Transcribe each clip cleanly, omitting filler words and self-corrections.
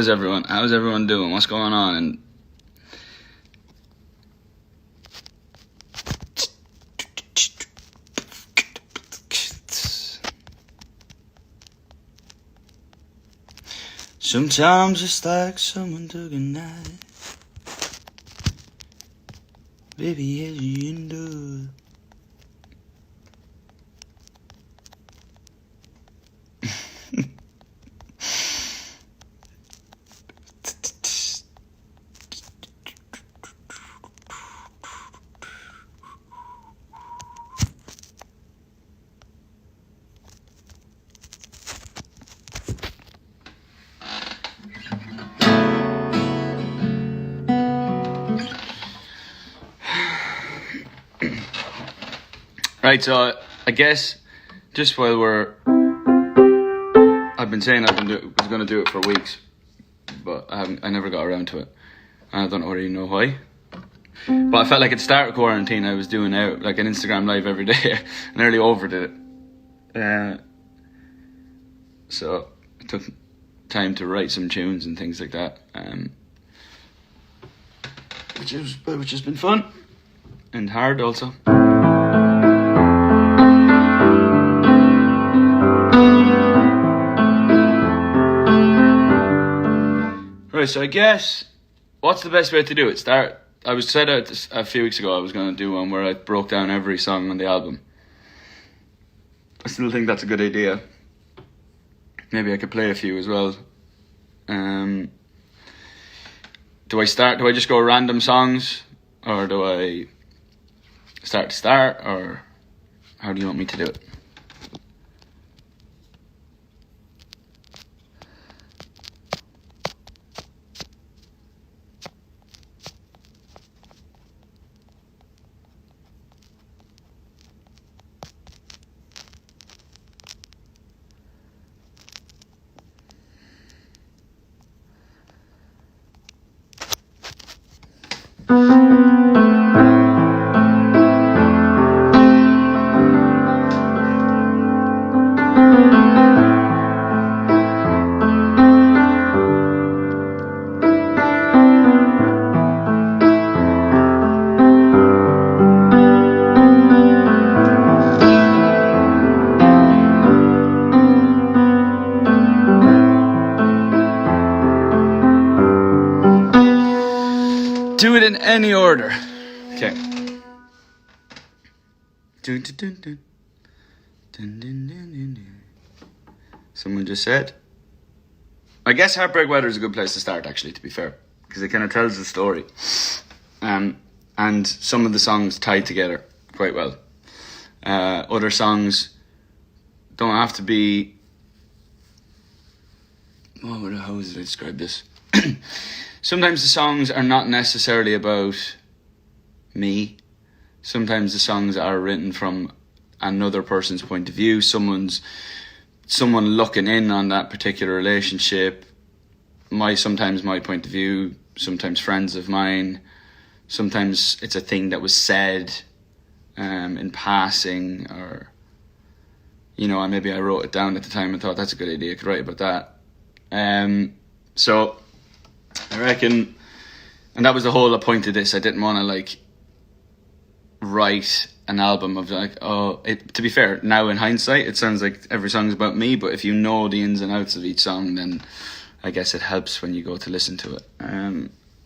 How's everyone? How's everyone doing? What's going on? And sometimes it's like someone took a knife, baby, as you endure. Right, so I guess just while I've been saying I was going to do it for weeks, but I never got around to it. I don't really know why. But I felt like at the start of quarantine I was doing out like an Instagram live every day and I nearly overdid it. So it took time to write some tunes and things like that, which has been fun and hard also. Right, so I guess what's the best way to do it? I was set out a few weeks ago I was going to do one where I broke down every song on the album. I still think that's a good idea. Maybe I could play a few as well. Do I just go random songs, or do I start to start, or how do you want me to do it? Do it in any order. Okay. Someone just said. I guess Heartbreak Weather is a good place to start, actually, to be fair, because it kind of tells the story. And some of the songs tie together quite well. Other songs don't have to be... how would I describe this? Sometimes the songs are not necessarily about me. Sometimes the songs are written from another person's point of view. Someone looking in on that particular relationship. Sometimes my point of view. Sometimes friends of mine. Sometimes it's a thing that was said in passing, or maybe I wrote it down at the time and thought that's a good idea. I could write about that. So I reckon, and that was the whole point of this. I didn't want to write an album of to be fair, now in hindsight it sounds like every song is about me, but if you know the ins and outs of each song, then I guess it helps when you go to listen to it.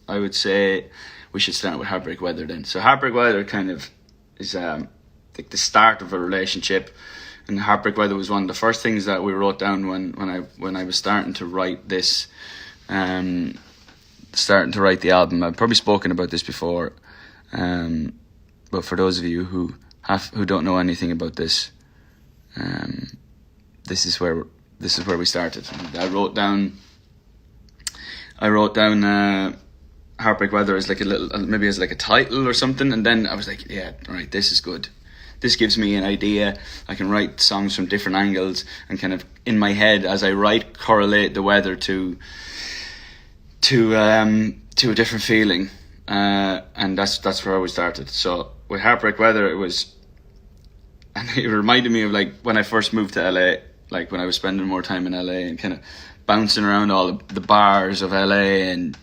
I would say we should start with Heartbreak Weather then. So Heartbreak Weather kind of is like the start of a relationship, and Heartbreak Weather was one of the first things that we wrote down when I was starting to write this, starting to write the album. I've probably spoken about this before, but for those of you who don't know anything about this, this is where we started. I wrote down Heartbreak Weather as like maybe as like a title or something, and then I was like, yeah, right, this is good. This gives me an idea. I can write songs from different angles and kind of in my head as I write correlate the weather to a different feeling, and that's where we started. So with Heartbreak Weather, it reminded me of like when I first moved to LA, like when I was spending more time in LA and kind of bouncing around all the bars of LA and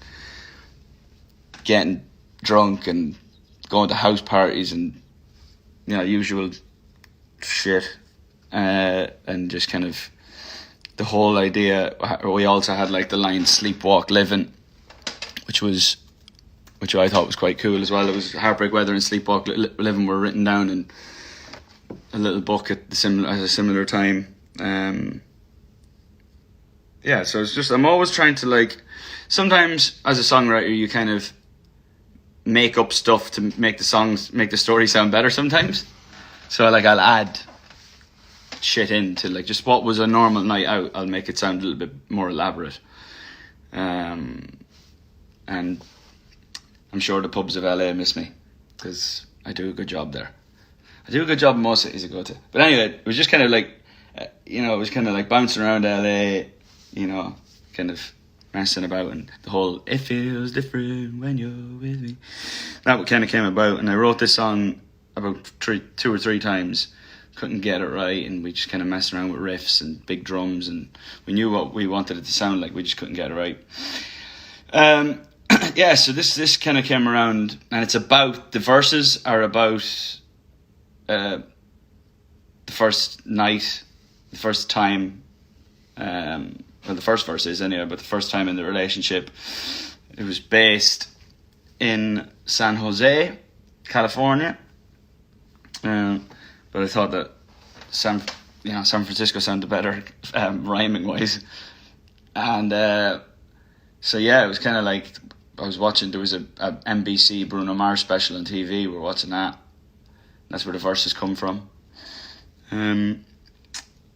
getting drunk and going to house parties and, you know, usual shit, and just kind of the whole idea. We also had like the line "sleepwalk living," which I thought was quite cool as well. It was Heartbreak Weather and Sleepwalk Living were written down in a little book at a similar time. Yeah, so it's just, I'm always trying to, like, sometimes as a songwriter you kind of make up stuff to make the story sound better sometimes. So like I'll add shit into, like, just what was a normal night out, I'll make it sound a little bit more elaborate. And I'm sure the pubs of LA miss me, because I do a good job there. I do a good job in most cities I go to. But anyway, it was just kind of like, it was kind of like bouncing around LA, kind of messing about, and the whole "it feels different when you're with me," that kind of came about. And I wrote this song about 2 or 3 times, couldn't get it right, and we just kind of messed around with riffs and big drums, and we knew what we wanted it to sound like, we just couldn't get it right. Yeah, so this kind of came around, and it's about, the verses are about the first night, the first time, well, the first verse is anyway, but the first time in the relationship. It was based in San Jose, California, but I thought that San Francisco sounded better rhyming wise, and so yeah, it was kind of like, I was watching, there was a NBC Bruno Mars special on TV, we're watching that, that's where the verses come from.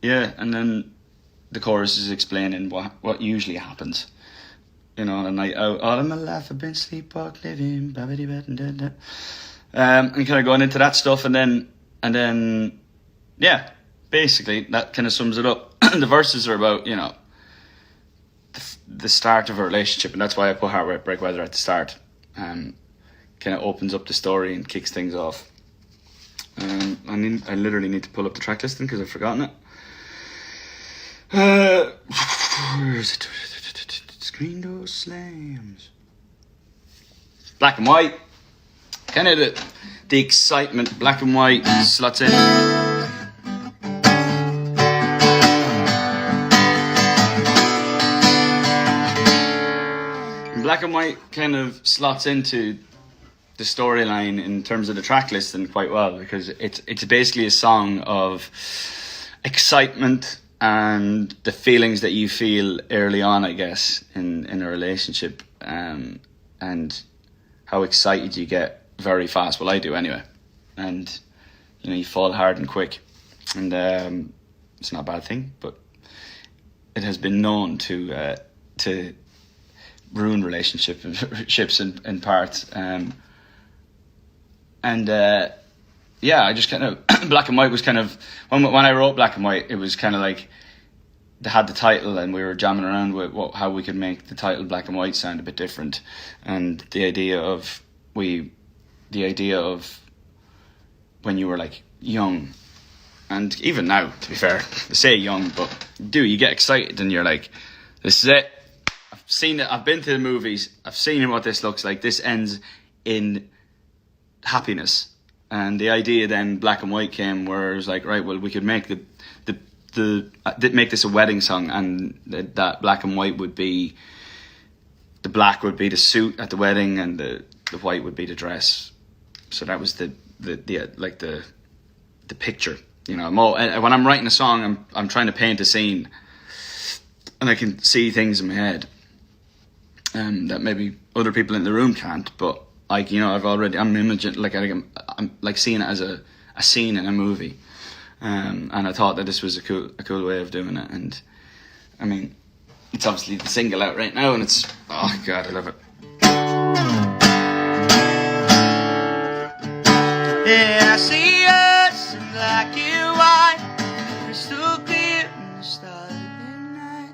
Yeah, and then the chorus is explaining what usually happens, on a night out. All of my life I've been sleepwalk living, and kind of going into that stuff, and then yeah, basically that kind of sums it up. The verses are about, the start of a relationship, and that's why I put Heartbreak Weather at the start. Kind of opens up the story and kicks things off. I literally need to pull up the track listing because I've forgotten it. Where is it? Screen door slams. Black and white. Kind of the excitement. Black and white slots in. Black and white kind of slots into the storyline in terms of the track listing quite well, because it's basically a song of excitement and the feelings that you feel early on, I guess, in a relationship, and how excited you get very fast. Well, I do anyway, and you fall hard and quick, and it's not a bad thing, but it has been known to ruin relationships in parts, yeah, I just kind of Black and White was kind of, when I wrote Black and White, it was kind of like they had the title and we were jamming around with how we could make the title Black and White sound a bit different, and the idea of when you were like young, and even now, to be fair, I say young, but you get excited and you're like, this is it, I've seen it, I've been to the movies, I've seen what this looks like, this ends in happiness. And the idea then, Black and White, came where it was like, right, well, we could make make this a wedding song, and that black and white would be, the black would be the suit at the wedding, and the white would be the dress. So that was the picture. When I'm writing a song, I'm trying to paint a scene, and I can see things in my head that maybe other people in the room can't, but I'm imaging, I'm like seeing it as a scene in a movie, and I thought that this was a cool way of doing it. And I mean, it's obviously the single out right now, and it's, oh god, I love it. Yeah, I see us in black and white, crystal clear in the starlit night.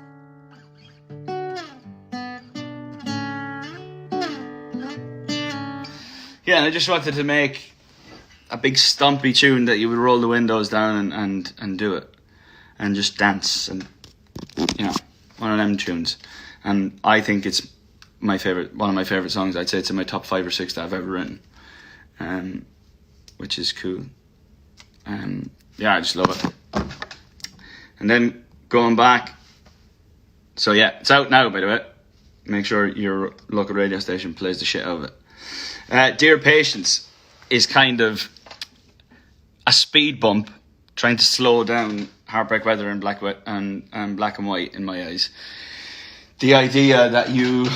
Yeah, and I just wanted to make a big stompy tune that you would roll the windows down and do it, and just dance, and one of them tunes, and I think it's one of my favorite songs. I'd say it's in my top 5 or 6 that I've ever written, which is cool. Yeah, I just love it. And then going back, so yeah, it's out now, by the way. Make sure your local radio station plays the shit out of it. Dear Patience is kind of a speed bump, trying to slow down Heartbreak Weather and Black and White in my eyes. The idea that you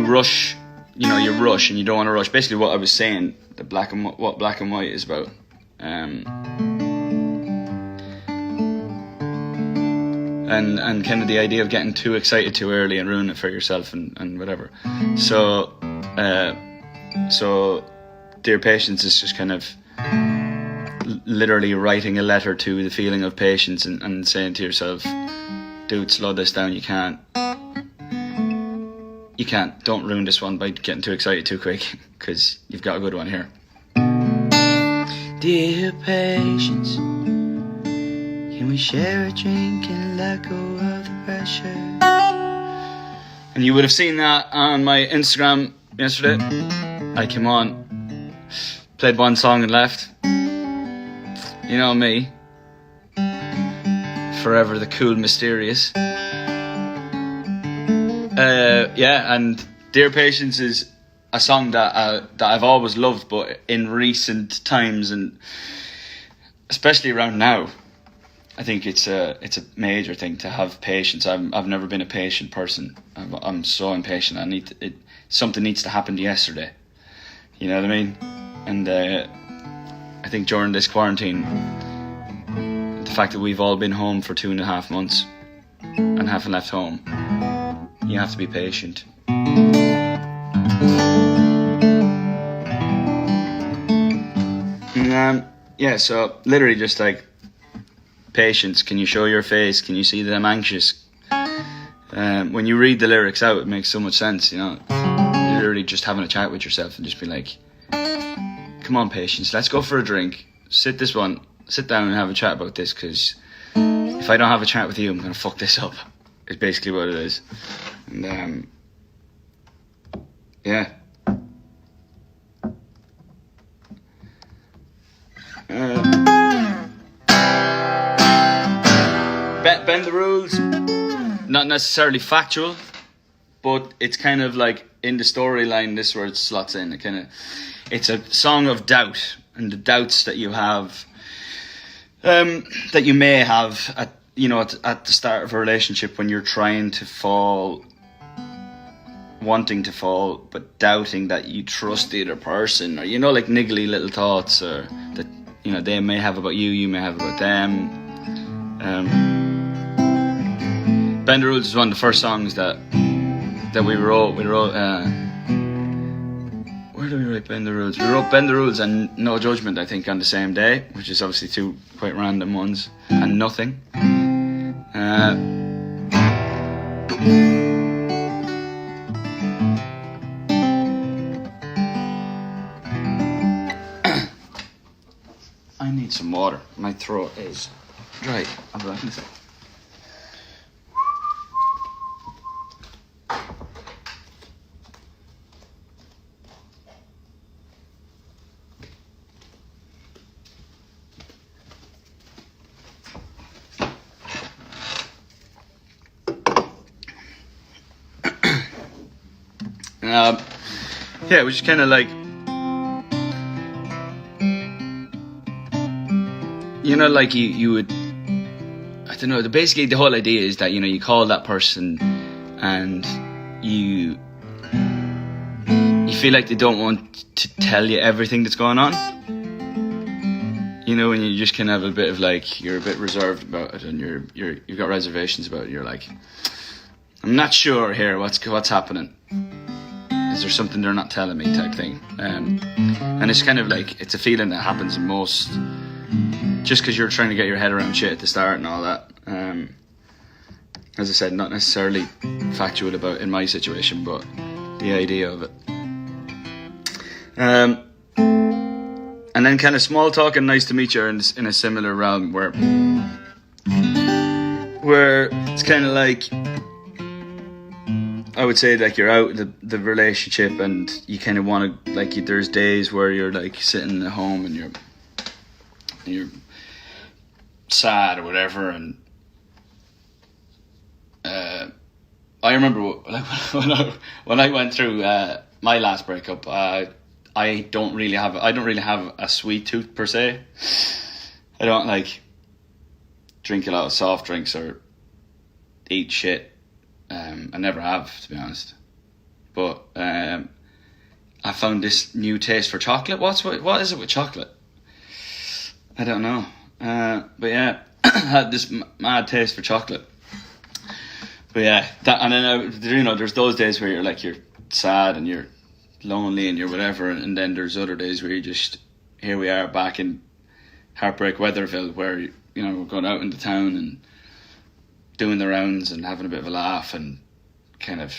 rush, you rush and you don't want to rush. Basically, what I was saying, what Black and White is about. And kind of the idea of getting too excited too early and ruining it for yourself and whatever. So Dear Patience is just kind of literally writing a letter to the feeling of patience and saying to yourself, dude, slow this down, you can't, don't ruin this one by getting too excited too quick, because you've got a good one here. Dear Patience, can we share a drink and let go of the pressure? And you would have seen that on my Instagram yesterday. I came on, played one song and left. You know me, forever the cool, mysterious. Yeah, and Dear Patience is a song that I've always loved, but in recent times, and especially around now, I think it's a major thing to have patience. I've never been a patient person. I'm so impatient. Something needs to happen yesterday. You know what I mean? And I think during this quarantine, the fact that we've all been home for 2.5 months and haven't left home, you have to be patient. Yeah, so literally just like, patience, can you show your face? Can you see that I'm anxious? When you read the lyrics out, it makes so much sense, you know. You're literally just having a chat with yourself and just be like, come on, Patience, let's go for a drink. Sit down and have a chat about this, because if I don't have a chat with you, I'm going to fuck this up. It's basically what it is. And, yeah. Bend the rules, not necessarily factual, but it's kind of like in the storyline, this where it slots in. It's a song of doubt, and the doubts that you have, that you may have at the start of a relationship, when you're trying to fall, wanting to fall, but doubting that you trust the other person, or like niggly little thoughts, or that they may have about you, you may have about them. Bend the Rules is one of the first songs that we wrote. Where do we write Bend the Rules? We wrote Bend the Rules and No Judgment, I think, on the same day, which is obviously two quite random ones, and Nothing. I need some water. My throat is dry. I'll be back in a sec. Yeah, it was just kind of like, like you would, I don't know, basically the whole idea is that, you call that person and you feel like they don't want to tell you everything that's going on. When you just kind of have a bit of like, you're a bit reserved about it, and you've got reservations about it. You're like, I'm not sure here what's happening. Is there something they're not telling me, type thing? And it's kind of like, it's a feeling that happens in most, just because you're trying to get your head around shit at the start and all that. As I said, not necessarily factual about in my situation, but the idea of it. And then kind of small talk and nice to meet you are in a similar realm where it's kind of like, I would say, like, you're out the relationship and you kind of want to, like, there's days where you're like sitting at home and you're sad or whatever, and I remember when I went through my last breakup, I don't really have a sweet tooth per se. I don't like drink a lot of soft drinks or eat shit. I never have, to be honest. But I found this new taste for chocolate. What is it with chocolate? I don't know. But yeah, I had this mad taste for chocolate. But yeah, and then there's those days where you're sad and you're lonely and you're whatever, and then there's other days where you just, here we are back in Heartbreak Weatherville, where we're going out into town and doing the rounds and having a bit of a laugh and kind of,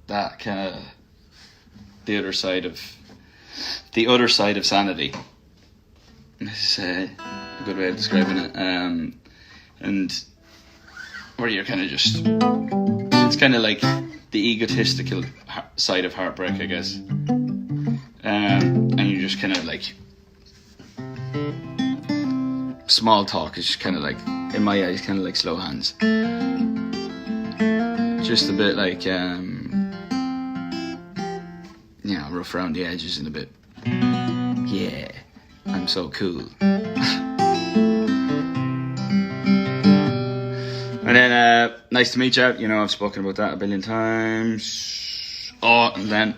that kind of the other side of sanity. This is a good way of describing it. And where you're kind of just, it's kind of like the egotistical side of heartbreak, I guess. And you just kind of like, small talk is just kind of like, in my eyes, kind of like slow hands. Just a bit like, rough around the edges and a bit, yeah, I'm so cool. And then, nice to meet you. I've spoken about that a billion times. Oh, and then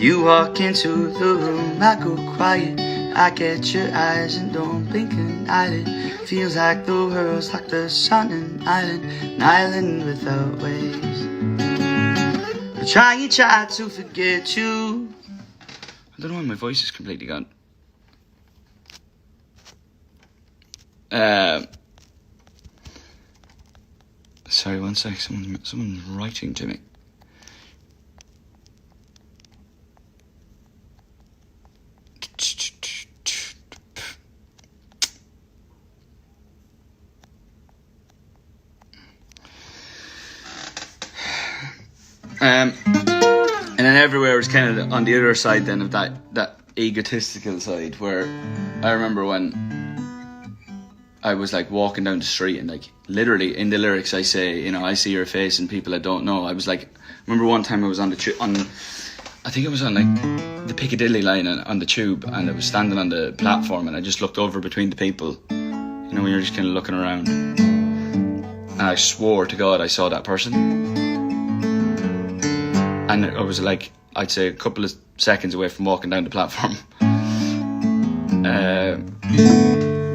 you walk into the room, I go quiet. I catch your eyes and don't blink an eyelid. Feels like the world's like the sun and an island without waves. I try to forget you. I don't know why my voice is completely gone. Sorry, one sec. Someone's writing to me. And then everywhere was kind of on the other side then of that egotistical side, where I remember when I was like walking down the street and like literally in the lyrics I say, I see your face and people I don't know. I was like, remember one time I was I think it was on like the Piccadilly line on the tube, and I was standing on the platform and I just looked over between the people, when you're just kind of looking around, and I swore to God I saw that person. And I was like, I'd say a couple of seconds away from walking down the platform.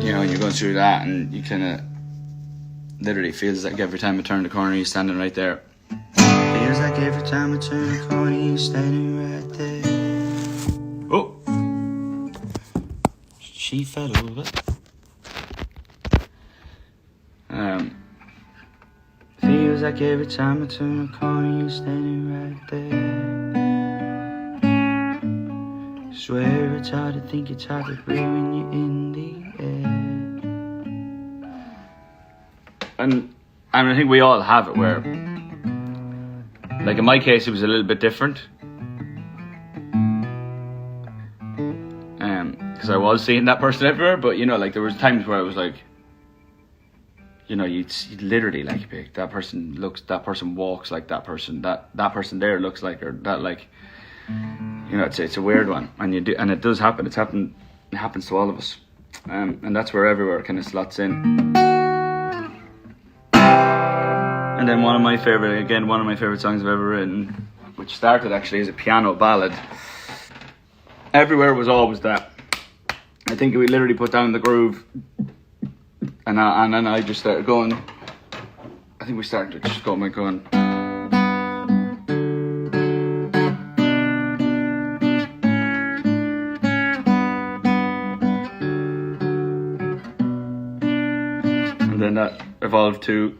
You're going through that and you kind of literally feels like every time I turn the corner you're standing right there. Feels like every time I turn the corner you're standing right there. Oh! She fell over. Feels like every time I turn the corner you're standing right there. Swear it's hard to think, it's hard to breathe when you're in the air. And I think we all have it where, like in my case it was a little bit different. Because I was seeing that person everywhere, but there was times where I was like, you'd literally like pick that person walks like that person person there looks like her, that like, it's a weird one, and it does happen. It happens to all of us, and that's where everywhere kind of slots in. And then one of my favorite songs I've ever written, which started actually as a piano ballad. Everywhere was always that. I think we literally put down the groove. And then I just started going. I think we started to just going. And then that evolved to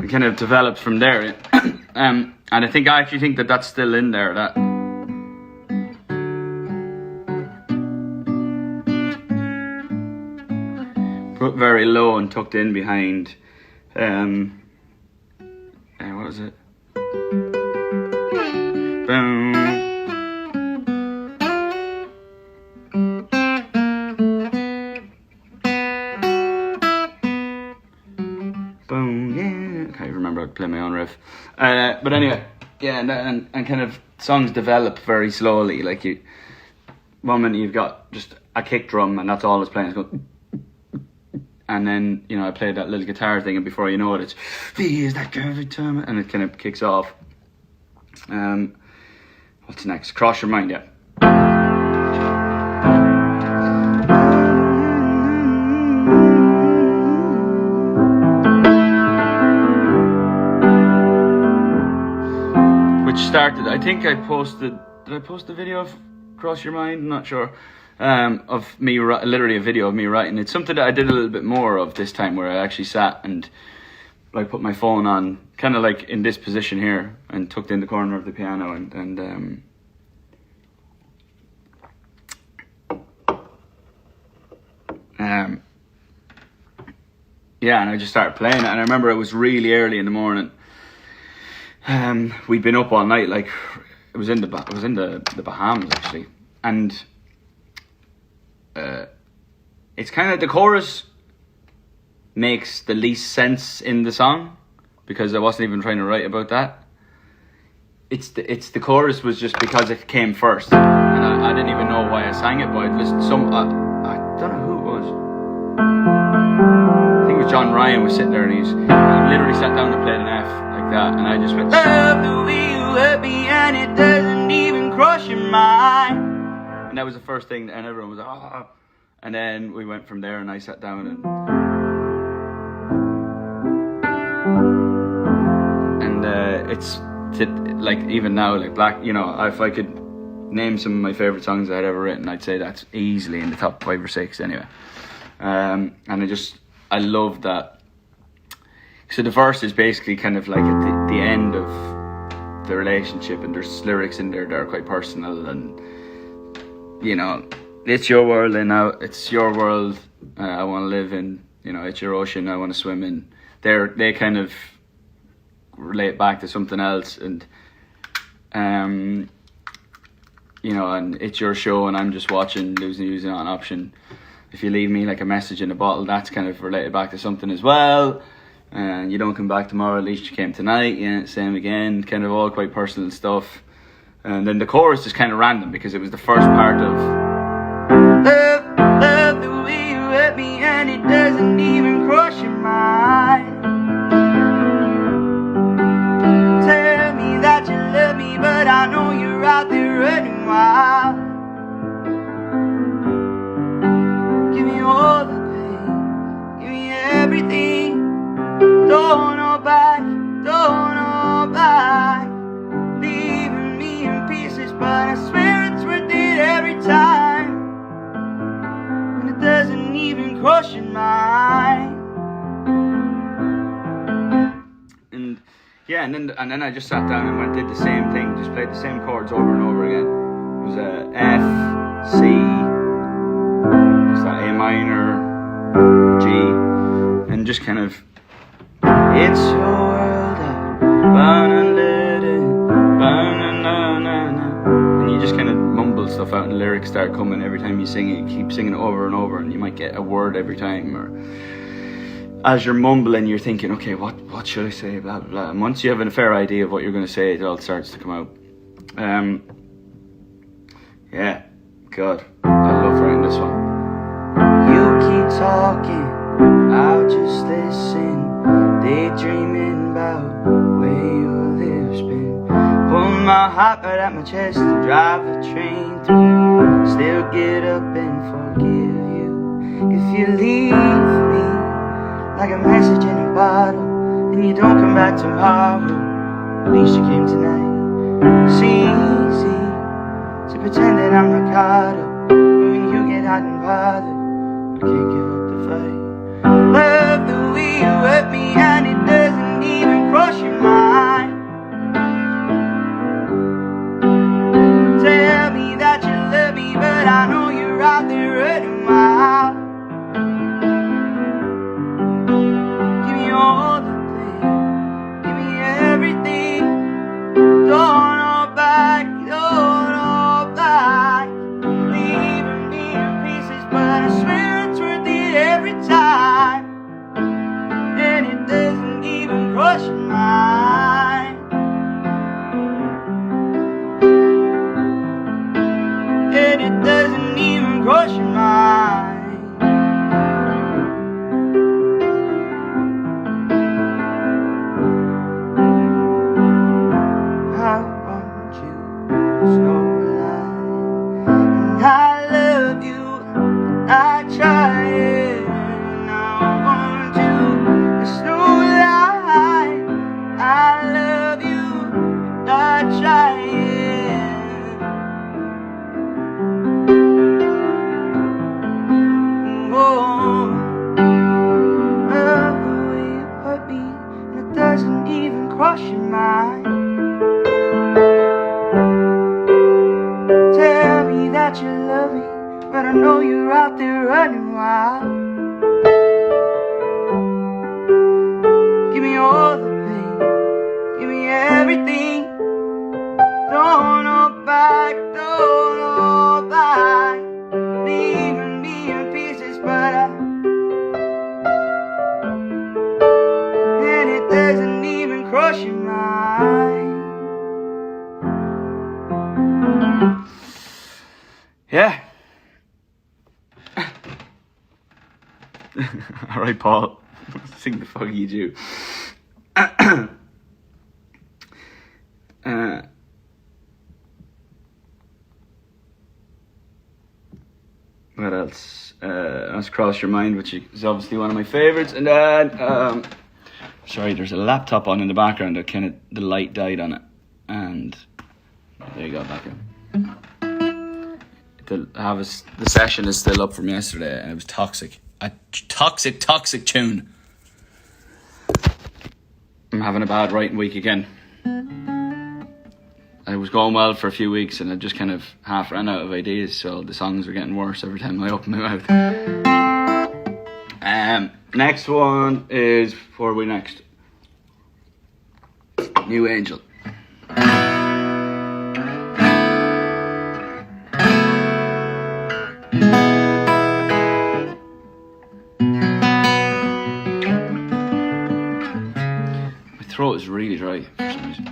kind of developed from there. And I actually think that that's still in there. That put very low and tucked in behind. What was it? Boom. Boom. Yeah. I can't remember how to play my own riff. But anyway, yeah, and kind of songs develop very slowly. Like one minute you've got just a kick drum and that's all it's playing. It's going. And then, you know, I played that little guitar thing, and before you know it, it's "Feels like every time," and it kind of kicks off. What's next? Cross Your Mind, yeah. Which started, I think I posted. Did I post the video of Cross Your Mind? I'm not sure. Of me, literally a video of me writing. It's something that I did a little bit more of this time, where I actually sat and like put my phone on, kind of like in this position here, and tucked in the corner of the piano, and yeah, and I just started playing it. And I remember it was really early in the morning. We'd been up all night, like it was in the Bahamas actually, and it's kind of, the chorus makes the least sense in the song, because I wasn't even trying to write about that. It's the chorus was just because it came first, and I didn't even know why I sang it, but I'd listened to I don't know who it was. I think it was John Ryan was sitting there, and he literally sat down and played an F like that, and I just went, "Love the way you hurt me, and it doesn't even cross your mind." And that was the first thing, and everyone was like, "Oh." And then we went from there, and I sat down and it's like, even now, like Black, you know, if I could name some of my favorite songs I'd ever written, I'd say that's easily in the top 5 or 6 anyway. And I love that. So the verse is basically kind of like at the end of the relationship, and there's lyrics in there that are quite personal, and you know, it's your world and now it's your world I want to live in, you know, it's your ocean I want to swim in. They kind of relate back to something else, and you know, and it's your show and I'm just watching, losing using on option. If you leave me like a message in a bottle, that's kind of related back to something as well. And you don't come back tomorrow, at least you came tonight. Yeah, same again, kind of all quite personal stuff. And then the chorus is kind of random, because it was the first part of love the way you hurt me, and it doesn't even cross your mind. Tell me that you love me, but I know you're out there running wild. Give me all the pain, give me everything. Don't hold back, don't hold back. Leaving me in pieces, but I swear it's worth it every time. And it doesn't even cross your mind. And yeah, and then I just sat down and did the same thing, just played the same chords over and over again. It was a F, C, it's that A minor, G, and just kind of, it's your world, and you just kind of mumble stuff out, and the lyrics start coming every time you sing it. You keep singing it over and over, and you might get a word every time, or as you're mumbling you're thinking, okay, what should I say, blah blah blah. And once you have a fair idea of what you're going to say, it all starts to come out. Yeah, God, I love writing this one. You keep talking, I'll just listen, daydreaming about where your lips been. Pull my heart right at my chest, drive a train through, still get up and forgive you. If you leave me like a message in a bottle, and you don't come back tomorrow, at least you came tonight. It's easy to pretend that I'm not caught up, but when you get hot and bothered, I can't give up the fight. Love the way you hurt me, and it doesn't even cross your mind. And it doesn't even cross your mind. I want you, there's no lie. And I love you, I try it. And I want you, there's no lie. I love you, I try it. Oh, love the way you hurt me, and it doesn't even cross your mind. Tell me that you love me, but I know you're out there running wild. Give me all the pain, give me everything. Don't hold back, don't hold back. Leaving me in pieces, but and it doesn't even cross your mind. Yeah. Alright, Paul. Sing the fuck you do. What else? Let's Cross Your Mind, which is obviously one of my favourites. And then, sorry, there's a laptop on in the background that the light died on it. And there you go, back in. The session is still up from yesterday, and it was toxic. A toxic tune. I'm having a bad writing week again. It was going well for a few weeks, and I just kind of half ran out of ideas, so the songs were getting worse every time I opened my mouth. Next one is, before we next, New Angel. My throat is really dry for some reason.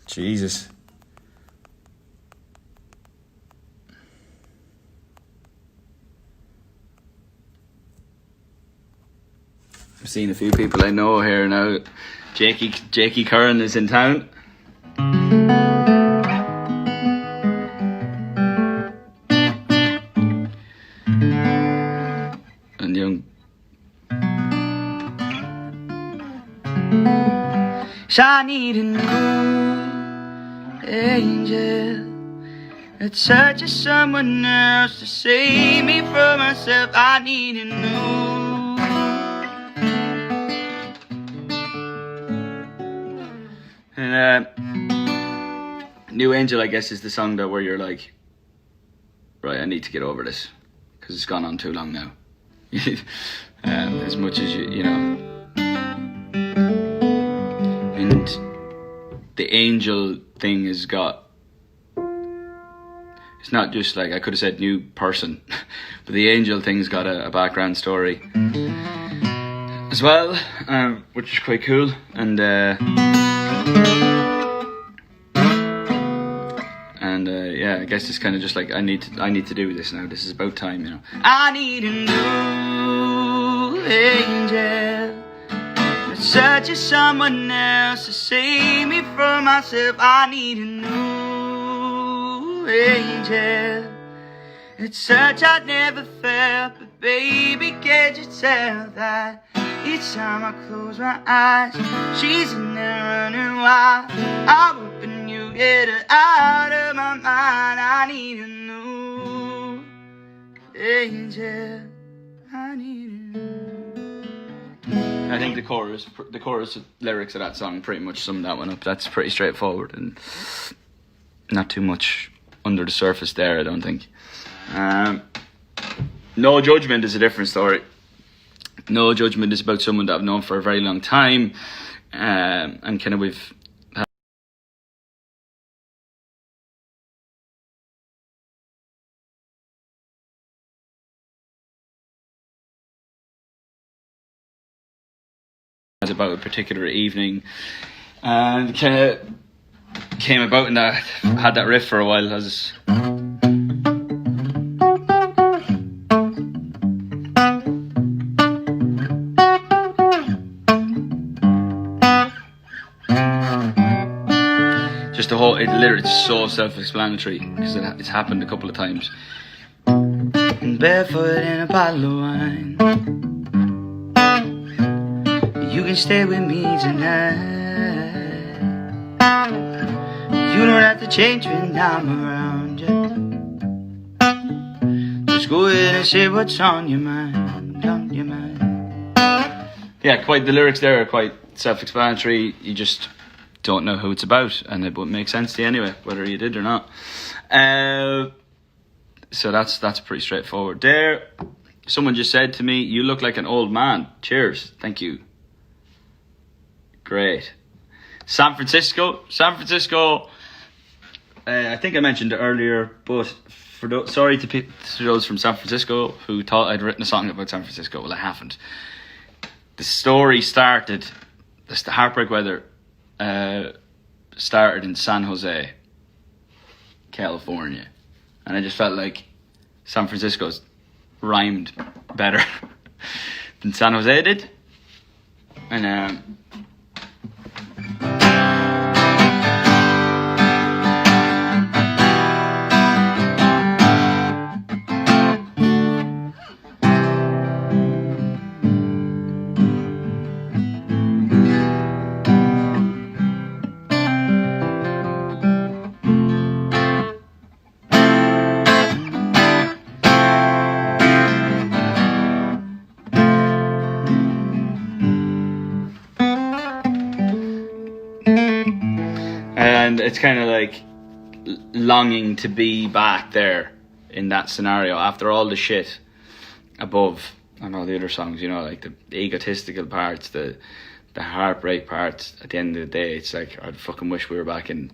Jesus. I've seen a few people I know here now. Jakey Curran is in town. And young. I need a new angel that searches someone else to save me from myself. I need a new. And New Angel, I guess, is the song that where you're like, right, I need to get over this because it's gone on too long now. As much as you know. And the angel thing has got, it's not just like, I could have said new person, but the angel thing's got a background story as well, which is quite cool. And yeah, I guess it's kind of just like, I need to do this now. This is about time, you know. I need a new angel that searches someone else to save me from myself. I need a new angel. It's such I never felt, but baby, can't you tell that each time I close my eyes, she's in there running wild. I'm hoping you get her out of my mind. I need a new angel. I need a new. I think the chorus lyrics of that song pretty much sum that one up. That's pretty straightforward and not too much under the surface there, I don't think. No Judgment is a different story. No Judgment is about someone that I've known for a very long time, and kind of we've had about a particular evening, and kind of came about in that, had that riff for a while. As just the whole, it's so self-explanatory because it's happened a couple of times. Barefoot in a bottle of wine, you can stay with me tonight. You don't have to change when I'm around you. Just go ahead and say what's on your mind, on your mind. Yeah, quite, the lyrics there are quite self-explanatory. You just don't know who it's about, and it wouldn't make sense to you anyway, whether you did or not. So that's pretty straightforward. There, someone just said to me, "You look like an old man." Cheers, thank you. Great. San Francisco. I think I mentioned it earlier, but sorry to those from San Francisco who thought I'd written a song about San Francisco. Well, I haven't. The story started, the Heartbreak Weather started in San Jose, California, and I just felt like San Francisco's rhymed better than San Jose did, and it's kind of like longing to be back there in that scenario after all the shit above and all the other songs, you know, like the egotistical parts, the heartbreak parts. At the end of the day, it's like I'd fucking wish we were back in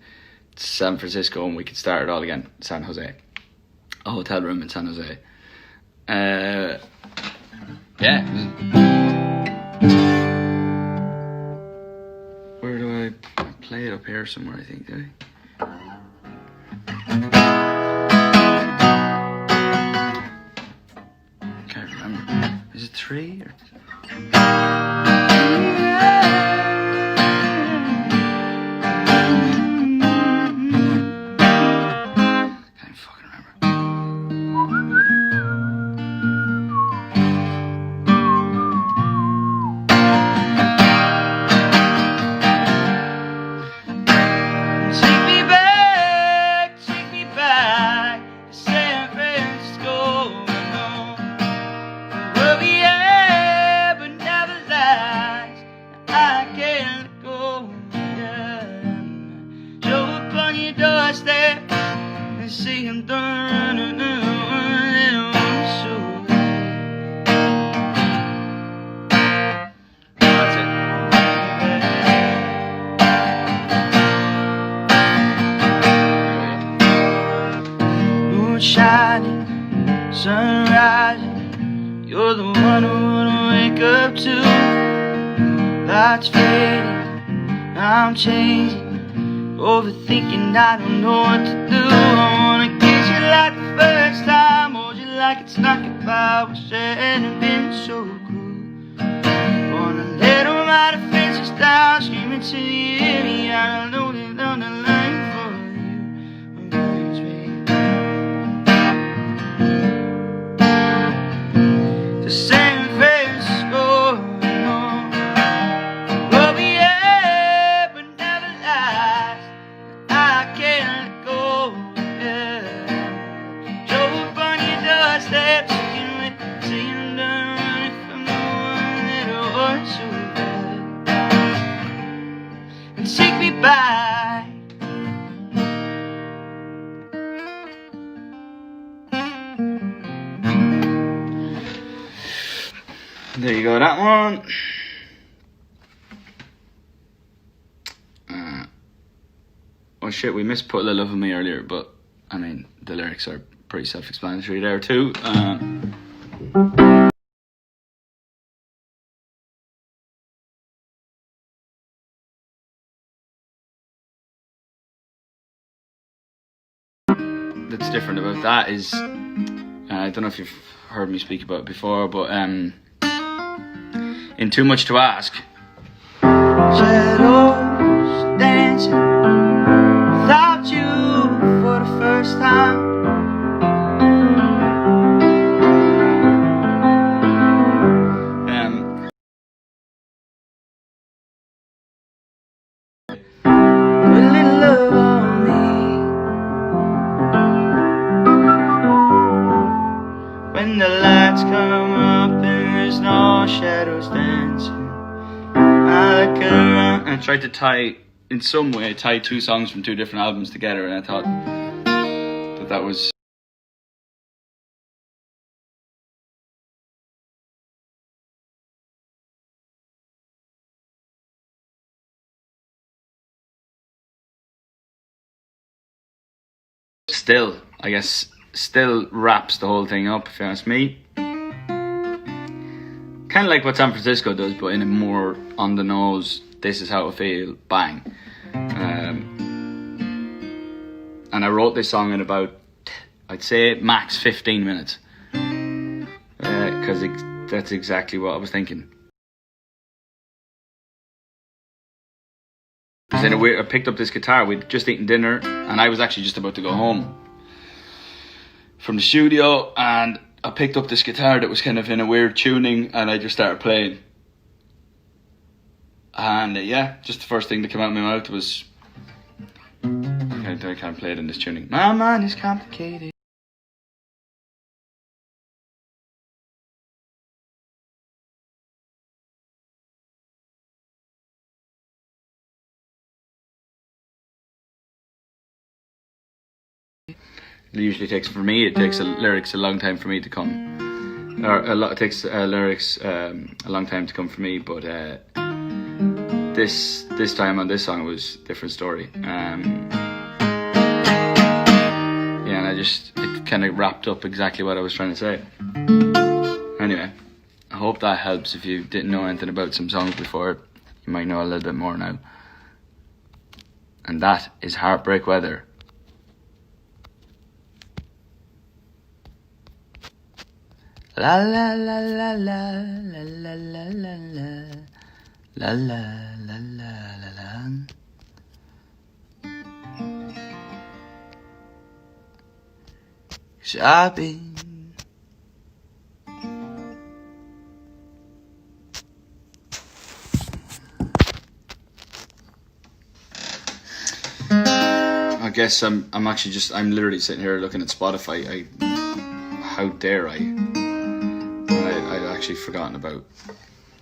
San Francisco and we could start it all again. San Jose, a hotel room in San Jose. Where do I play it? Up here somewhere, I think, do I? Can't remember. Is it 3 or? Can't fucking remember. Take me back to San Francisco, where we had but never last. I can't let go. Show up on your doorstep and see him running so. That's it. Moon shining, sun rising, you're the one I wanna wake up to. Lights fading, I'm changing, overthinking, I don't know what to do. I wanna kiss you like the first time, hold you like it's not goodbye. Wish I hadn't been so cruel. Wanna let all my defenses down, screaming to you, hear me out. I know that on the line for you, I'm always waiting. To San Francisco, no, what we had but never last. I can't let go. Yeah. Show up on your doorstep, saying done running from the one that was so bad. And take me back. There you go, that one. Oh shit, we missed Put a Little Love in Me earlier, but I mean, the lyrics are pretty self-explanatory there too. That's different about that is, I don't know if you've heard me speak about it before, but in Too Much to Ask, shadows dancing without you for the first time. Put a little love on me when the lights come up and there's no shadows dancing. I look around. I tried to tie two songs from two different albums together, and I thought that was still, I guess, still wraps the whole thing up, if you ask me. Kind of like what San Francisco does, but in a more on the nose, this is how I feel, bang. And I wrote this song in about, I'd say, max 15 minutes. Because that's exactly what I was thinking. Because in a way, I picked up this guitar, we'd just eaten dinner, and I was actually just about to go home from the studio, and I picked up this guitar that was kind of in a weird tuning, and I just started playing. And yeah, just the first thing that came out of my mouth was, I can't play it in this tuning. My mind is complicated. It usually takes, for me, it takes lyrics a long time for me to come. It takes lyrics a long time to come for me, but this time on this song it was a different story. Yeah, and it kind of wrapped up exactly what I was trying to say. Anyway, I hope that helps. If you didn't know anything about some songs before, you might know a little bit more now. And that is Heartbreak Weather. La la la la la la la la la la la la la la la. Shopping. I guess I'm literally sitting here looking at Spotify. How dare I? I'd actually forgotten about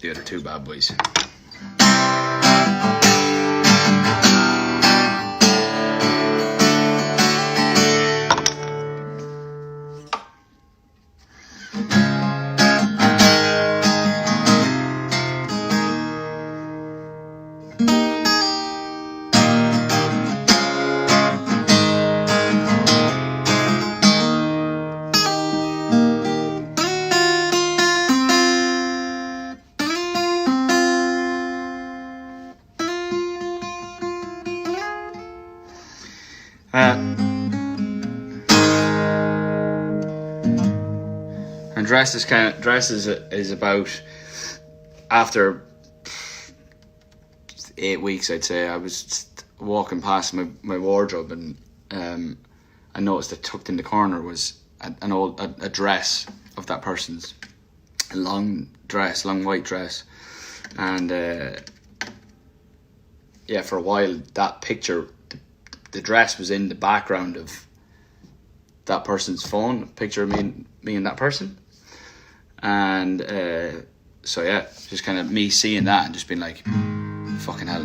the other two bad boys. And Dress is about, after 8 weeks, I'd say, I was walking past my wardrobe, and I noticed that tucked in the corner was a dress of that person's, a long white dress, and yeah, for a while that picture, the dress was in the background of that person's phone, a picture of me and that person. And so yeah, just kind of me seeing that and just being like, fucking hell,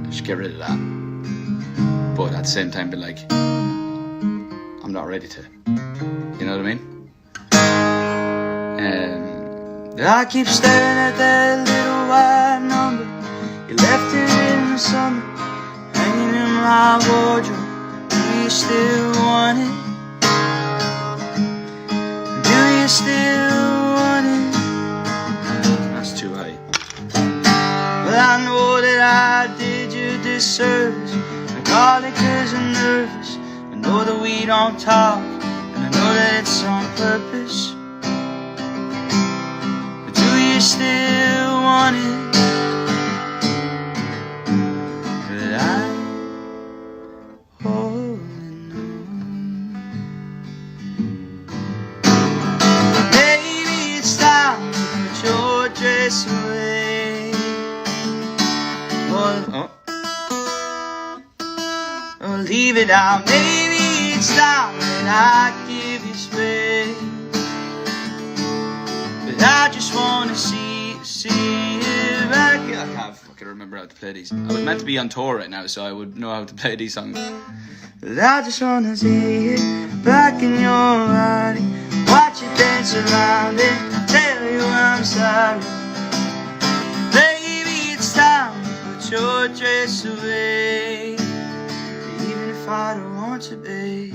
just get rid of that. But at the same time being like, I'm not ready to, you know what I mean? But I keep staring at that little white number. You left it in the summer, hanging in my wardrobe. Do you still want it? Do you still want it? That's too high. Well, I know that I did you disservice. I call it 'cause I'm nervous. I know that we don't talk, and I know that it's on purpose. But do you still want it? But I'm holding on. Maybe it's time to put your dress away. Or leave it out. Maybe it's time that I give you space. But I just wanna see it back. I can't fucking remember how to play these. I was meant to be on tour right now, so I would know how to play these songs. But I just wanna see it back in your body. Watch you dance around it. Tell you I'm sorry. Baby, it's time to put your dress away. Even if I don't want to be.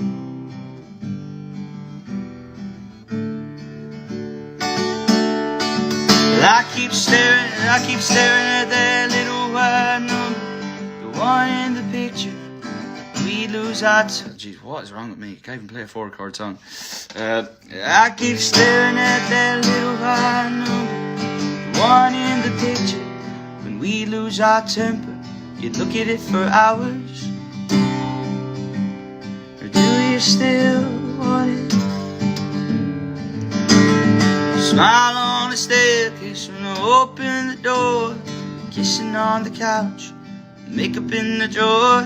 But I keep staring at that little white number, the one in the picture. We lose our Jeez, what is wrong with me? Can't even play a 4-chord song. I keep staring at that little white number, the one in the picture. When we lose our temper, you look at it for hours. Or do you still want it? Smile on the staircase when I open the door, kissing on the couch, makeup in the drawer.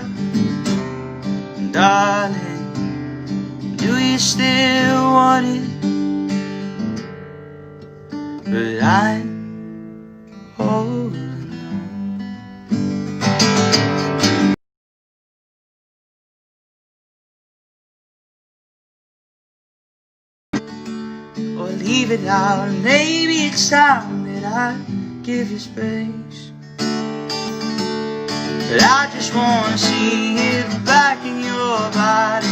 And darling, do you still want it? But I'm holding on. Or leave it out. Maybe it's time that I give you space. But I just wanna see it back in your body.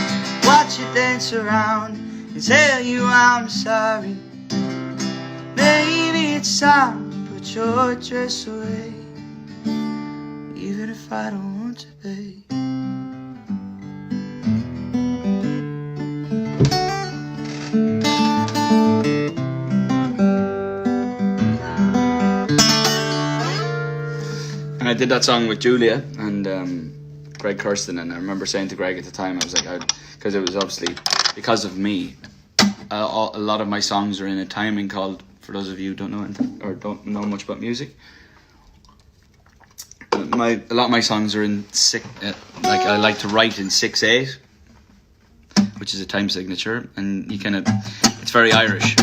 Watch you dance around and tell you I'm sorry. Maybe it's time to put your dress away, even if I don't want to be. And I did that song with Julia and Greg Kirsten, and I remember saying to Greg at the time, I was like, because it was obviously because of me, a lot of my songs are in a timing called, for those of you who don't know anything, or don't know much about music, a lot of my songs are in like I like to write in 6/8, which is a time signature, and you it's very Irish.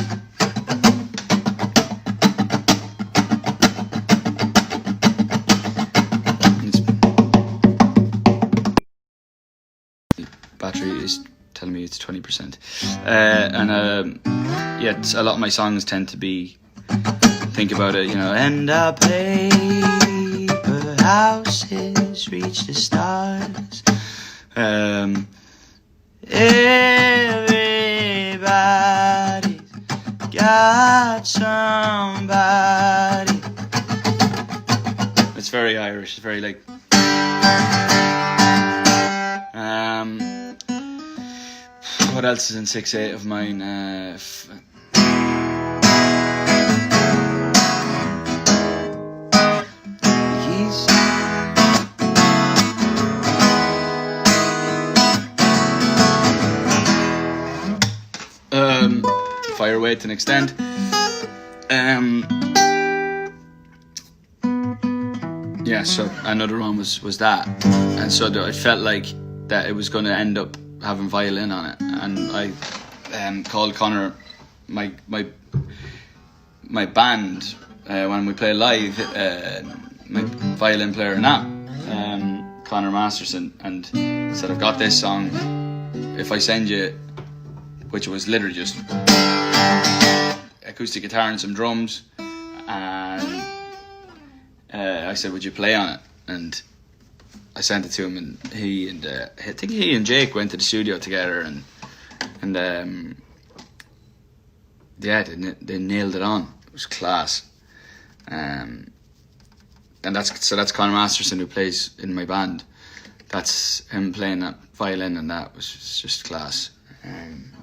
Battery is telling me it's 20%, yeah, a lot of my songs tend to be, think about it, end up paper houses reach the stars, everybody's got somebody. It's very Irish, it's very like what else is in 6/8 of mine? Fire away to an extent. Yeah, so another one was that, and so it felt like that it was going to end up having violin on it, and I called Connor, my band, when we play live, my violin player Nat, Connor Masterson, and said, I've got this song, if I send you, which was literally just acoustic guitar and some drums, and I said, would you play on it? And I sent it to him, and I think he and Jake went to the studio together, and yeah, they nailed it on. It was class. And that's Conor Masterson, who plays in my band. That's him playing that violin, and that was just class. And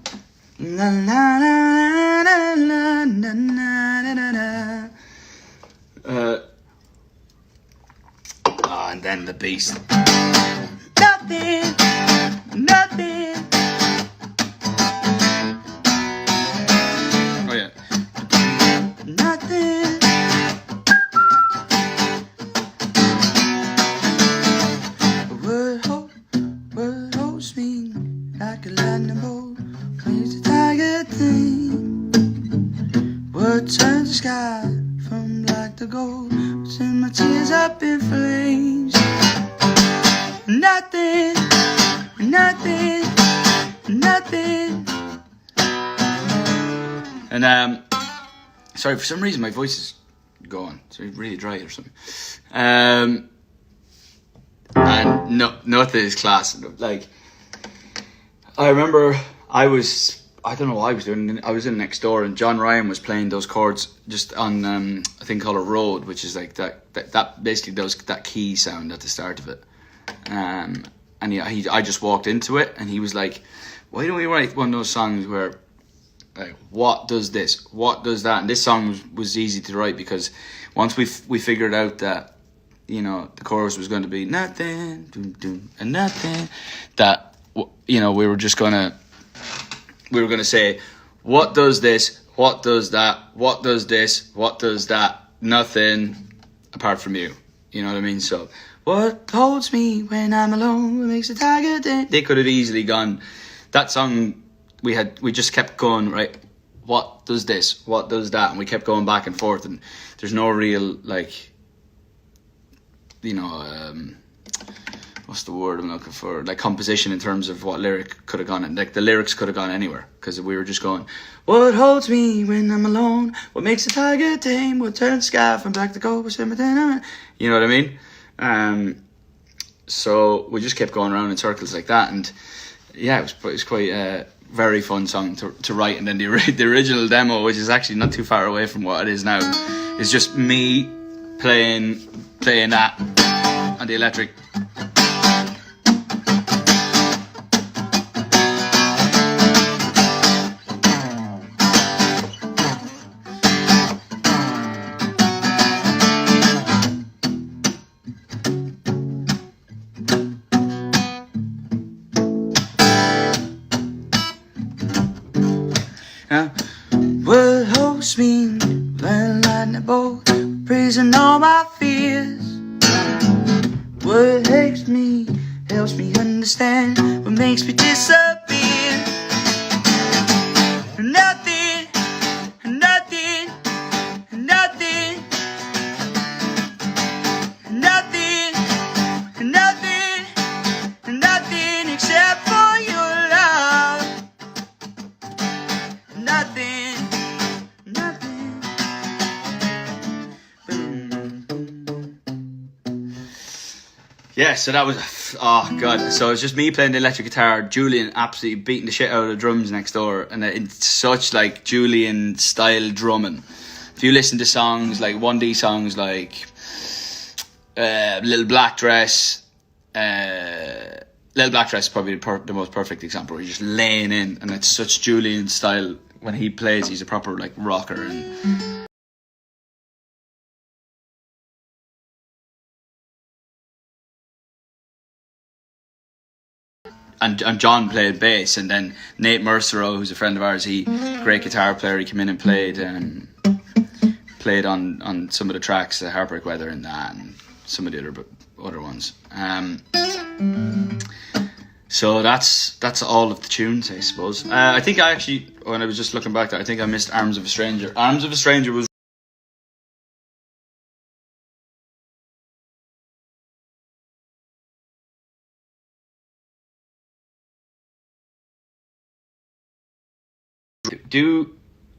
then the bass. Nothing. Oh yeah. Nothing. Word holds me like a lightning bolt. Plays the tiger thing. Word turns the sky from black to gold. Send my tears up in flames. Nothing. And sorry, for some reason my voice is going. It's really dry or something. And nothing is class. Like, I remember I don't know what I was doing. I was in next door, and John Ryan was playing those chords just on a thing called a Rode, which is like that basically does that key sound at the start of it. And I just walked into it, and he was like, "Why don't we write one of those songs where, like, what does this, what does that?" And this song was easy to write because once we figured out that, you know, the chorus was going to be nothing, doom, doom, and nothing, that, you know, we were going to say, what does this, what does that, what does this, what does that, nothing apart from you. You know what I mean? So, what holds me when I'm alone, what makes a tiger dance? They could have easily gone, that song, we just kept going, right, what does this, what does that, and we kept going back and forth, and there's no real, like, you know, what's the word I'm looking for? Like, composition in terms of what lyric could have gone in. Like, the lyrics could have gone anywhere, because we were just going, what holds me when I'm alone? What makes a tiger tame? What turns the sky from black to gold? You know what I mean? So we just kept going around in circles like that, and yeah, it was quite a very fun song to write. And then the original demo, which is actually not too far away from what it is now, is just me playing that on the electric. What holds me when lightning bolt, praising all my fears. What helps me understand what makes me disappear. Nothing, nothing, nothing, nothing, nothing, nothing except for your love. Nothing. Yeah, so that was, oh god, so it was just me playing the electric guitar, Julian absolutely beating the shit out of the drums next door, and in such like Julian style drumming. If you listen to songs like 1D songs like Little Black Dress is probably the most perfect example, where you're just laying in, and it's such Julian style. When he plays, he's a proper like rocker. And John played bass, and then Nate Mercero, who's a friend of ours, great guitar player, he came in and played on some of the tracks, the Heartbreak Weather and that, and some of the other ones. So that's all of the tunes, I suppose. I think I actually, when I was just looking back there, I think I missed Arms of a Stranger. Arms of a Stranger was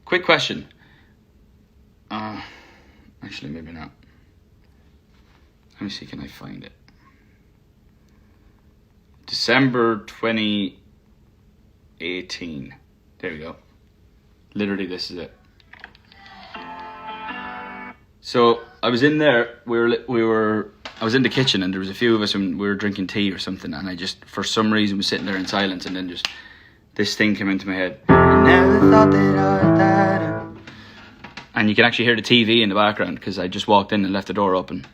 quick question. Actually, maybe not. Let me see, can I find it? December 2018. There we go. Literally, this is it. So I was in there. I was in the kitchen, and there was a few of us, and we were drinking tea or something. And I just, for some reason, was sitting there in silence, and then just this thing came into my head. I never thought that I'd die. And you can actually hear the TV in the background because I just walked in and left the door open.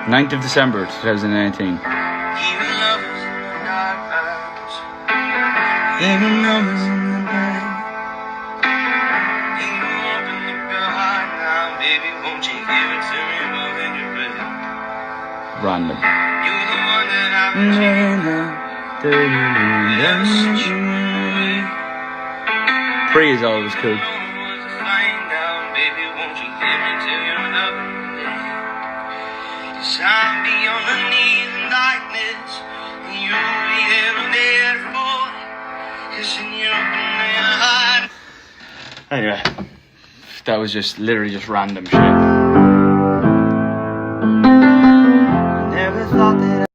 Ninth of December 2019. Random. Pre is always cool. I'll be on the knees in darkness, and you'll be there for, 'cause in your heart. Anyway, that was just literally just random shit. Never thought that.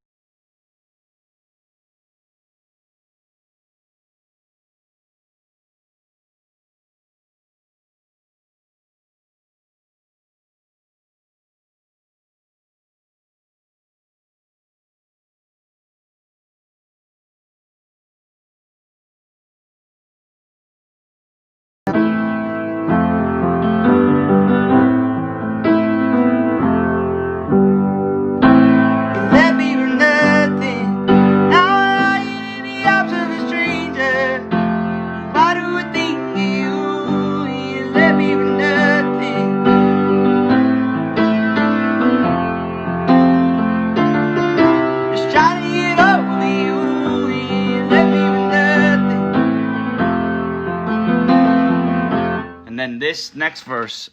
And then this next verse,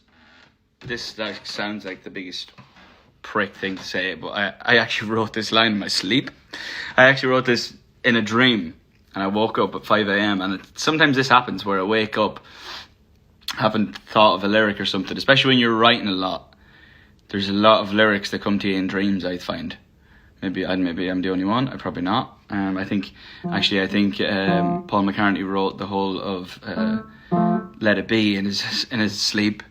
this like sounds like the biggest prick thing to say, but I actually wrote this line in my sleep. I actually wrote this in a dream, and I woke up at 5 a.m. and sometimes this happens where I wake up, haven't thought of a lyric or something, especially when you're writing a lot. There's a lot of lyrics that come to you in dreams, I find. Maybe I'm the only one. I'm probably not. I think Paul McCartney wrote the whole of Let It Be in his sleep,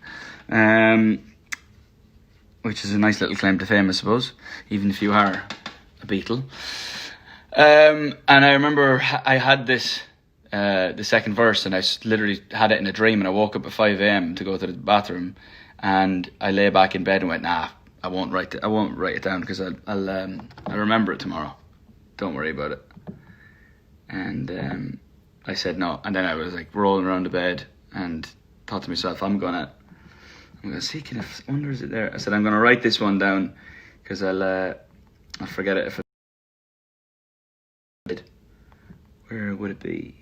which is a nice little claim to fame, I suppose, even if you are a Beatle. And I remember I had this the second verse, and I literally had it in a dream, and I woke up at 5 a.m. to go to the bathroom, and I lay back in bed and went, nah, I won't write it down because I'll remember it tomorrow. Don't worry about it. And I said no, and then I was like rolling around the bed and thought to myself, I'm gonna see, I wonder is it there? I said I'm gonna write this one down because I'll forget it if I did. Where would it be?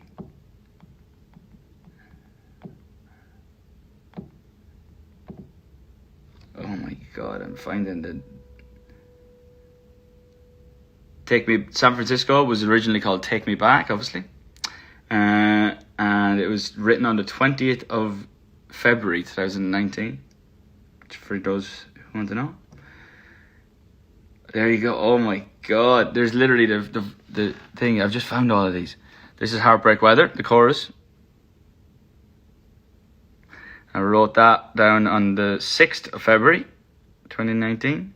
Oh my god, I'm finding the San Francisco was originally called Take Me Back, obviously. And it was written on the 20th of February 2019. For those who want to know. There you go. Oh my god. There's literally the thing. I've just found all of these. This is Heartbreak Weather, the chorus. I wrote that down on the 6th of February 2019.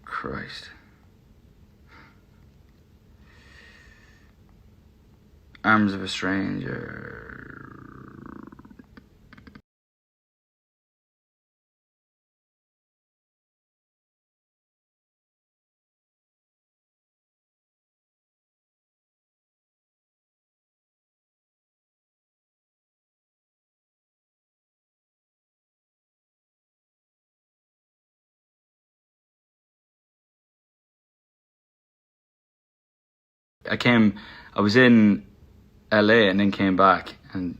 Christ. Arms of a Stranger. I was in LA and then came back, and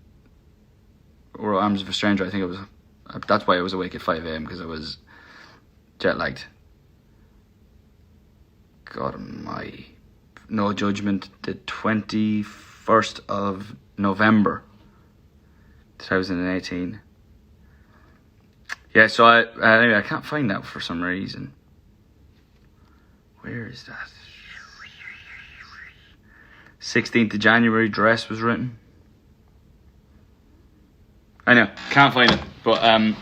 or Arms of a Stranger, I think it was. That's why I was awake at 5 a.m. because I was jet lagged. God almighty. No Judgment, the 21st of November 2018. Yeah, so anyway, I can't find that for some reason. Where is that? 16th of January, Dress was written. I know, can't find it, but I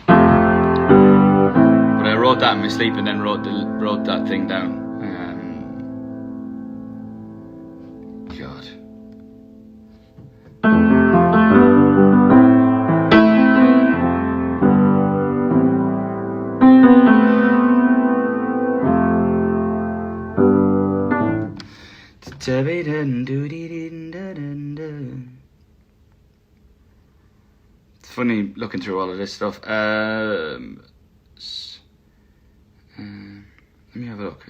wrote that in my sleep and then wrote that thing down. God. It's funny looking through all of this stuff. Let me have a look.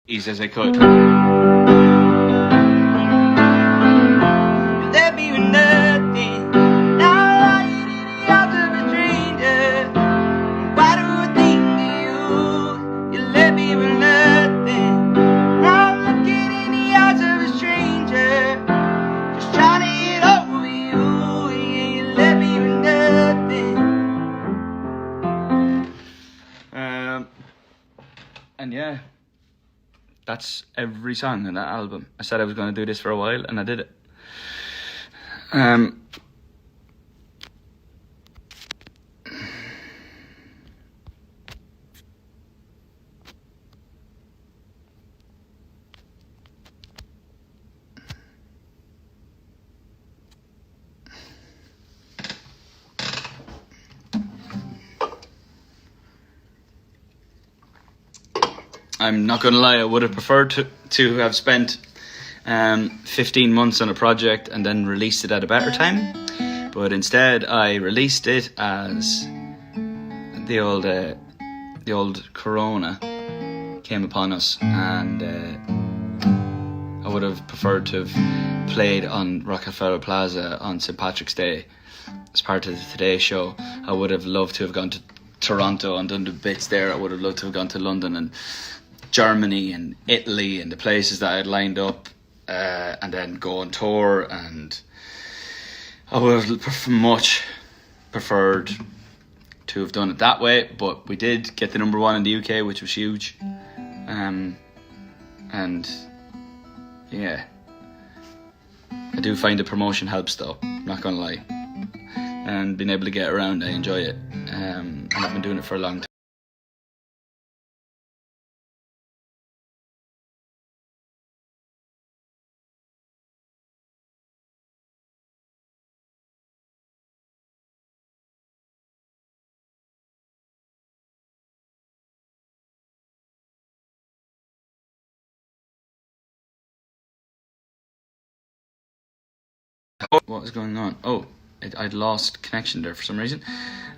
Easy as I could. Let me with nothing. Now I in the arms of a stranger. Why do I think of you? You let me with nothing. Now I'm looking in the eyes of a stranger, just trying to get over you. Yeah, you let me with nothing. And yeah. That's every song in that album. I said I was going to do this for a while, and I did it. I'm not going to lie, I would have preferred to have spent 15 months on a project and then released it at a better time. But instead, I released it as the old Corona came upon us, and I would have preferred to have played on Rockefeller Plaza on St. Patrick's Day as part of the Today Show. I would have loved to have gone to Toronto and done the bits there. I would have loved to have gone to London and Germany and Italy and the places that I had lined up, and then go on tour, and I would have much preferred to have done it that way, but we did get the number one in the UK, which was huge. And yeah, I do find the promotion helps though, not gonna lie, and being able to get around, I enjoy it, and I've been doing it for a long time. What is going on? Oh, I'd lost connection there for some reason.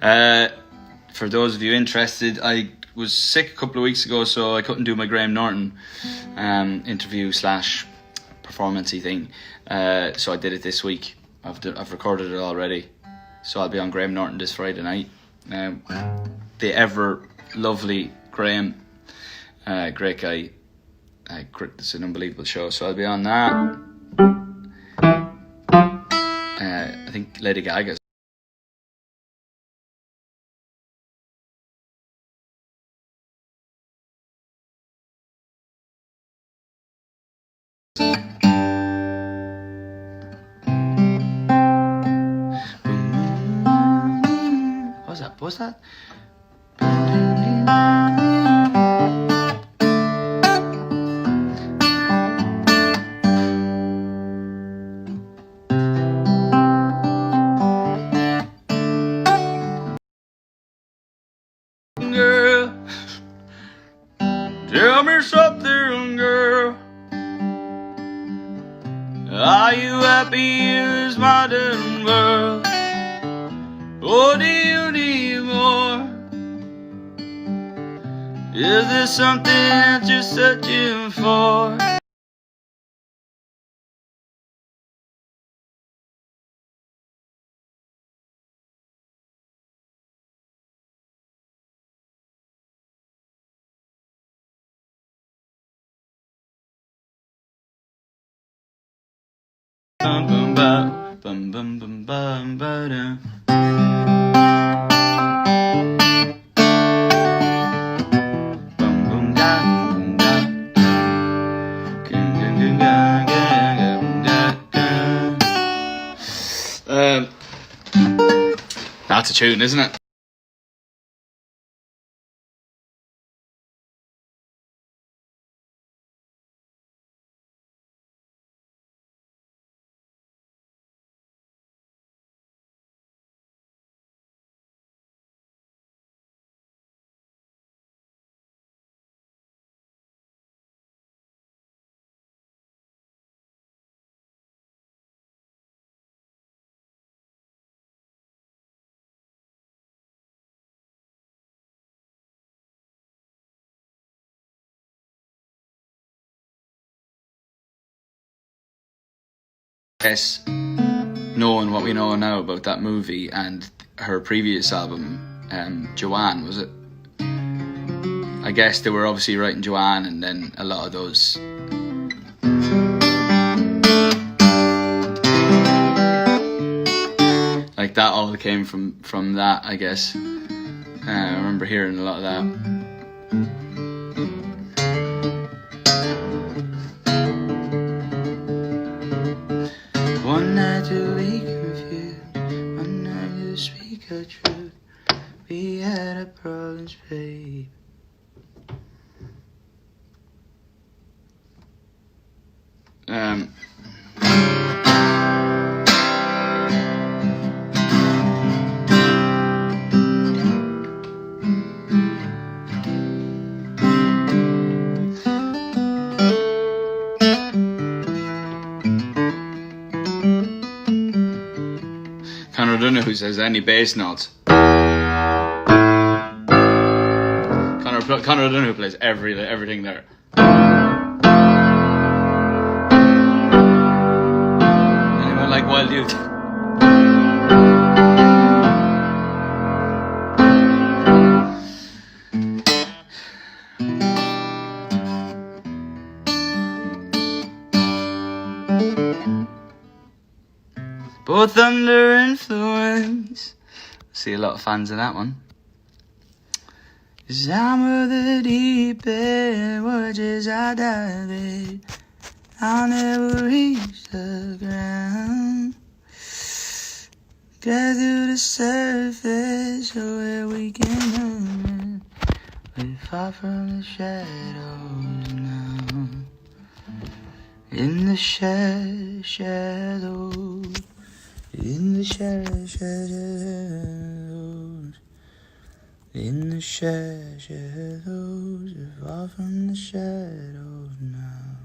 For those of you interested, I was sick a couple of weeks ago, so I couldn't do my Graham Norton interview / performance-y thing. So I did it this week. I've recorded it already, so I'll be on Graham Norton this Friday night. The ever lovely Graham, great guy. It's an unbelievable show, so I'll be on that. I think Lady Gaga was that? Was that? Girl, tell me something, girl. Are you happy in this modern world? Or do you need more? Is there something that you're searching for? Bum bum ba, bum bum bum bum ba da. Bum bum ga bum ga. Gung gung gung ga ga ga ga ga. That's a tune, isn't it? Yes, knowing what we know now about that movie and her previous album, Joanne, was it? I guess they were obviously writing Joanne, and then a lot of those like that all came from that, I guess. I remember hearing a lot of that. One night to be confused, one night to speak our truth. We had our problems, babe. Conor Dunne says any bass notes. Conor Dunne plays everything there. Anyone like Wild Youth? Both under influence. See a lot of fans of that one. 'Cause I'm of the deep end, watches I dive in. I'll never reach the ground. Get to the surface so where we can run. We're far from the shadows now. In the shadows. In the shadows, in the shadows, far from the shadows now.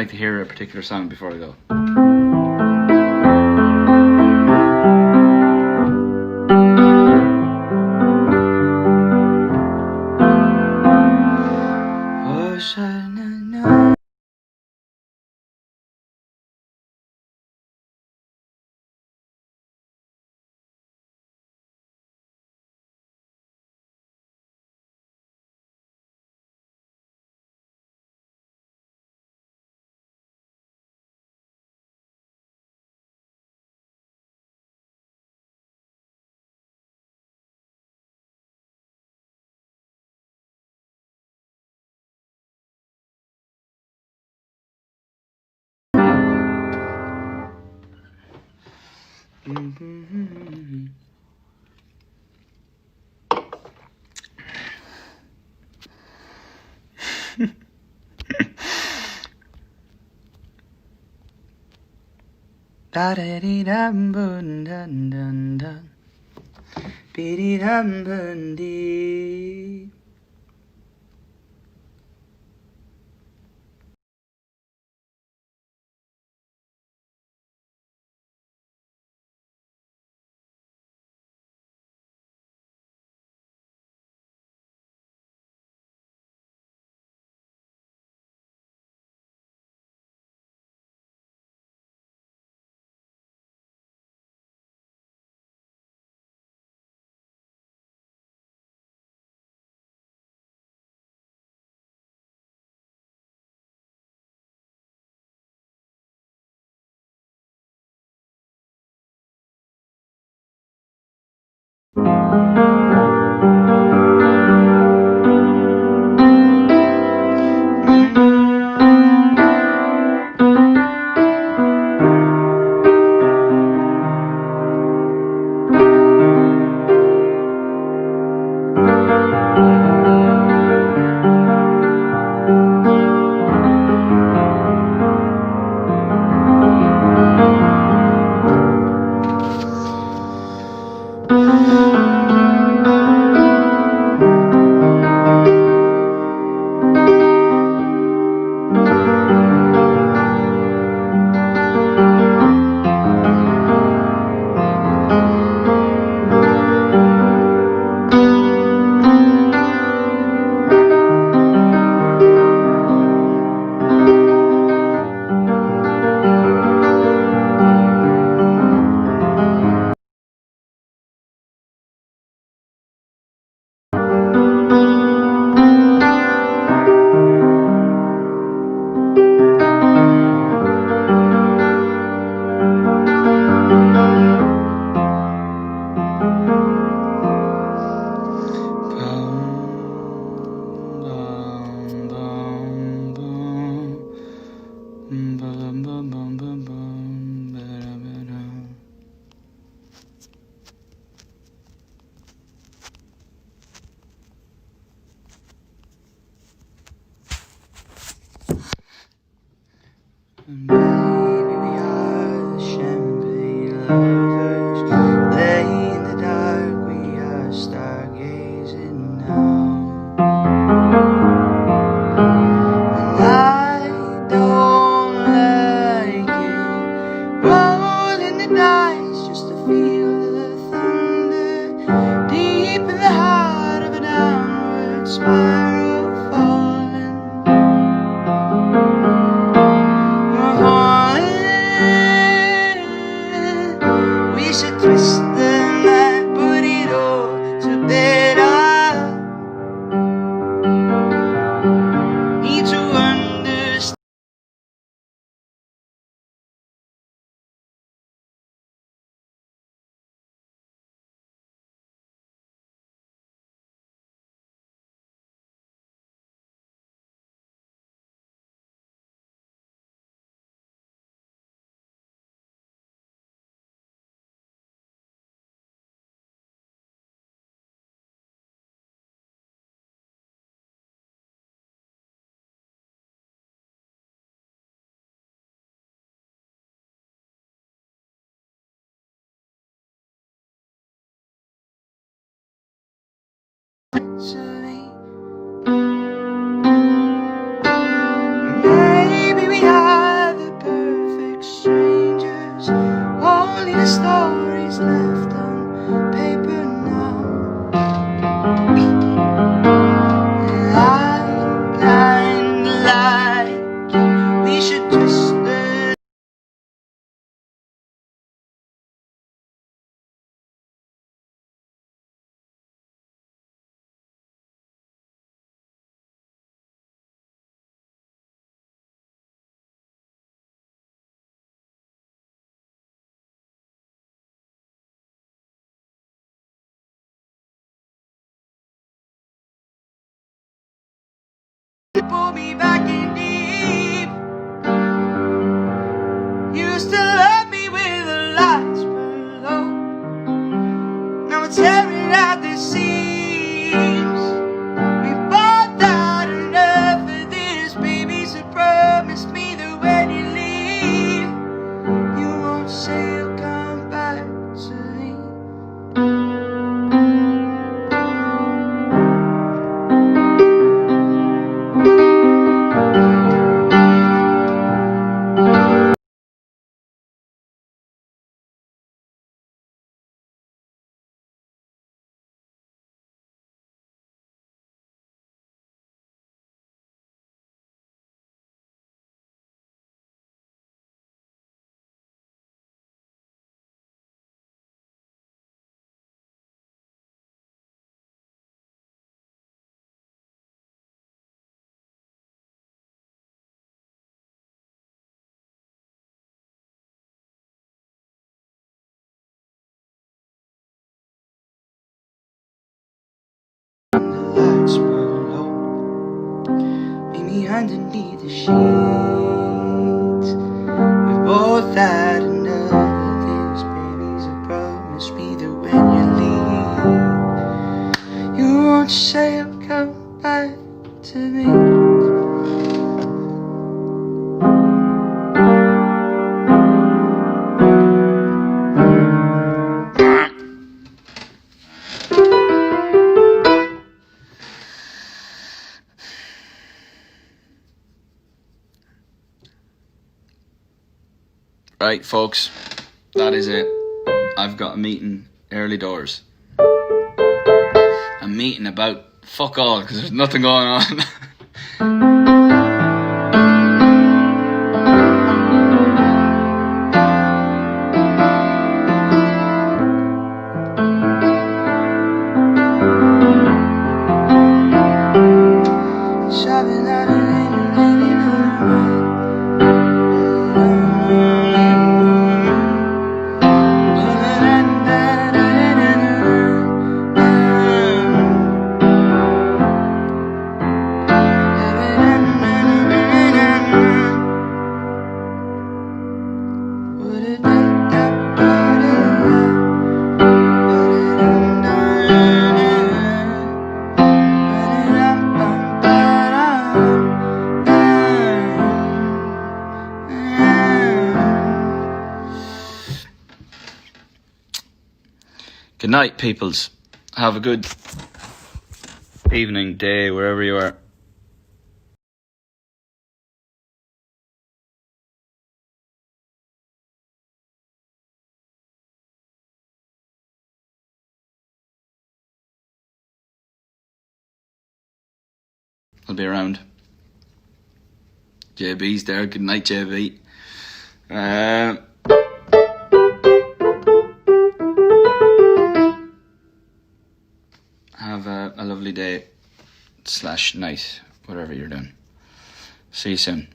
like to hear a particular song before I go. Da da dee dum bun dun dun dun. Be dee dum bun dee. Maybe we are the champagne lovers, lay in the dark, we are stargazing now. And I don't like it, rolling the dice just to feel the thunder, deep in the heart of a downward spiral falling. We should twist the night, put it all to bed. I need to understand. Maybe we are pull me back in deep. You used to love me with the lights below. Now it's tearing at the seams. We both had enough of this, baby. So promise me that when you leave, you won't say you'll come back to me. The lights were low, meet me underneath the sheets. We both had enough of this, baby. So promise me that when you leave, you won't say you'll come back to me. Right, folks, that is it. I've got a meeting early doors. A meeting about fuck all, because there's nothing going on. Good night, peoples. Have a good evening, day, wherever you are. I'll be around. JB's there. Good night, JB. Have a lovely day / night, whatever you're doing. See you soon.